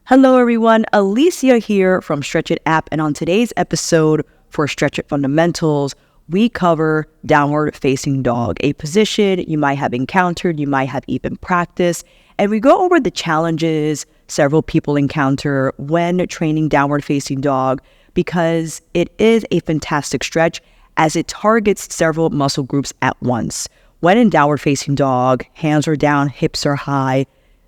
Hello everyone, Alicia here from Stretch It app, and on today's episode for Stretch It Fundamentals, we cover downward facing dog, a position you might have encountered, you might have even practiced, and we go over the challenges several people encounter when training downward facing dog because it is a fantastic stretch as it targets several muscle groups at once. When in downward facing dog, hands are down, hips are high,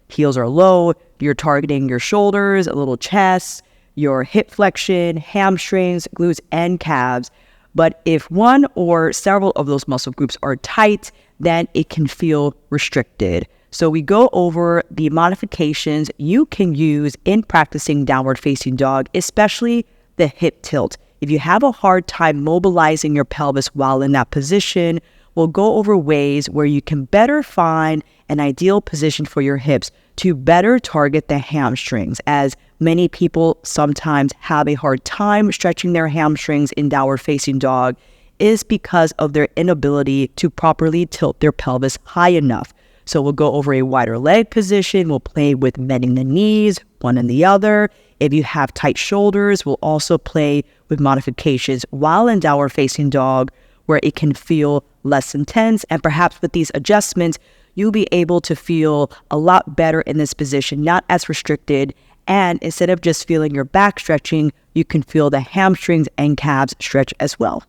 heels are low. You're targeting your shoulders, a little chest, your hip flexion, hamstrings, glutes, and calves. But if one or several of those muscle groups are tight, then it can feel restricted. So we go over the modifications you can use in practicing downward facing dog, especially the hip tilt. If you have a hard time mobilizing your pelvis while in that position, we'll go over ways where you can better find an ideal position for your hips to better target the hamstrings, as many people sometimes have a hard time stretching their hamstrings in downward facing dog is because of their inability to properly tilt their pelvis high enough. So we'll go over a wider leg position. We'll play with bending the knees, one and the other. If you have tight shoulders, we'll also play with modifications while in downward facing dog where it can feel less intense. And perhaps with these adjustments, you'll be able to feel a lot better in this position, not as restricted. And instead of just feeling your back stretching, you can feel the hamstrings and calves stretch as well.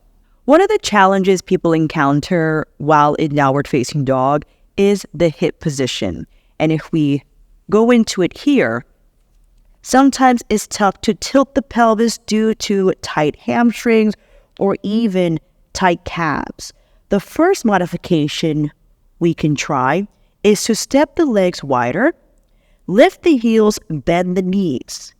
One of the challenges people encounter while in downward facing dog is the hip position. And if we go into it here, sometimes it's tough to tilt the pelvis due to tight hamstrings or even tight calves. The first modification we can try is to step the legs wider, lift the heels, bend the knees.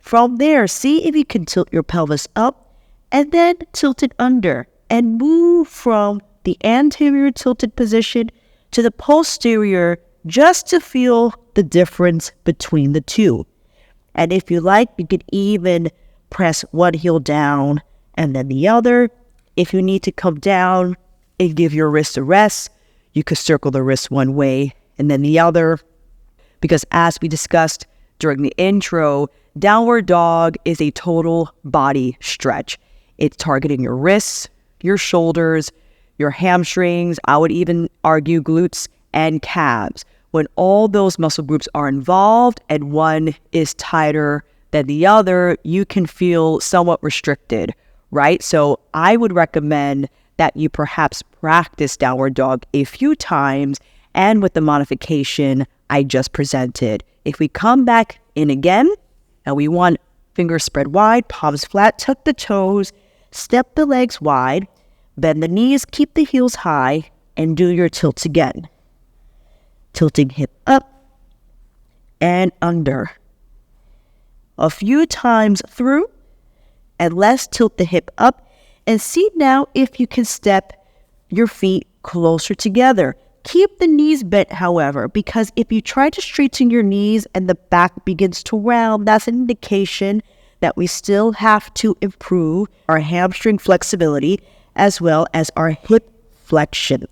From there, see if you can tilt your pelvis up and then tilt it under and move from the anterior tilted position to the posterior just to feel the difference between the two. And if you like, you can even press one heel down and then the other. If you need to come down and give your wrist a rest, you could circle the wrist one way and then the other. Because as we discussed during the intro, downward dog is a total body stretch. It's targeting your wrists, your shoulders, your hamstrings, I would even argue glutes and calves. When all those muscle groups are involved and one is tighter than the other, you can feel somewhat restricted, right? So I would recommend that you perhaps practice downward dog a few times and with the modification I just presented. If we come back in again and we want fingers spread wide, palms flat, tuck the toes, step the legs wide, bend the knees, keep the heels high, and do your tilts again. Tilting hip up and under. A few times through, and let's tilt the hip up and see now if you can step your feet closer together. Keep the knees bent, however, because if you try to straighten your knees and the back begins to round, that's an indication that we still have to improve our hamstring flexibility as well as our hip flexion,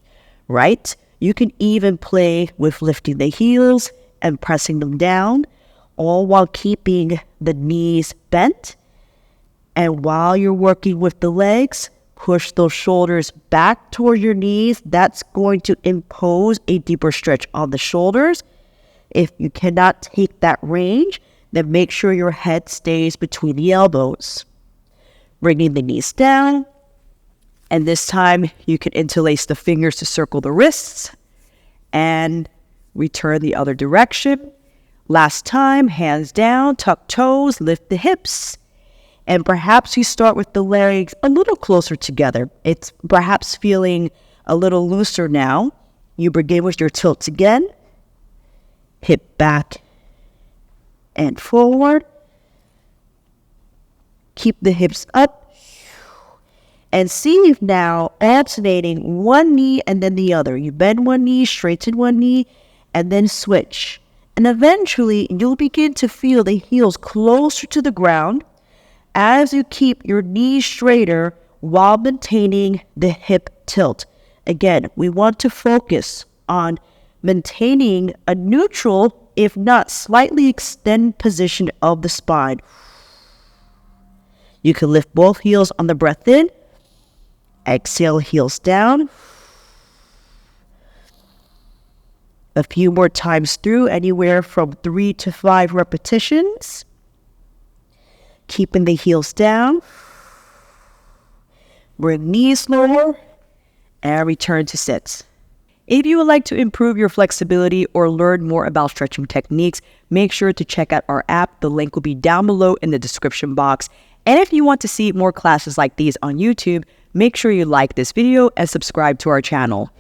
right? You can even play with lifting the heels and pressing them down, all while keeping the knees bent. And while you're working with the legs, push those shoulders back toward your knees. That's going to impose a deeper stretch on the shoulders. If you cannot take that range, then make sure your head stays between the elbows. Bringing the knees down. And this time you can interlace the fingers to circle the wrists and return the other direction. Last time, hands down, tuck toes, lift the hips. And perhaps you start with the legs a little closer together. It's perhaps feeling a little looser now. You begin with your tilts again. Hip back and forward. Keep the hips up. And see if now alternating one knee and then the other. You bend one knee, straighten one knee, and then switch. And eventually you'll begin to feel the heels closer to the ground as you keep your knees straighter while maintaining the hip tilt. Again, we want to focus on maintaining a neutral if not, slightly extend position of the spine. You can lift both heels on the breath in. Exhale, heels down. A few more times through, anywhere from 3 to 5 repetitions. Keeping the heels down. Bring knees lower and return to sit. If you would like to improve your flexibility or learn more about stretching techniques, make sure to check out our app. The link will be down below in the description box. And if you want to see more classes like these on YouTube, make sure you like this video and subscribe to our channel.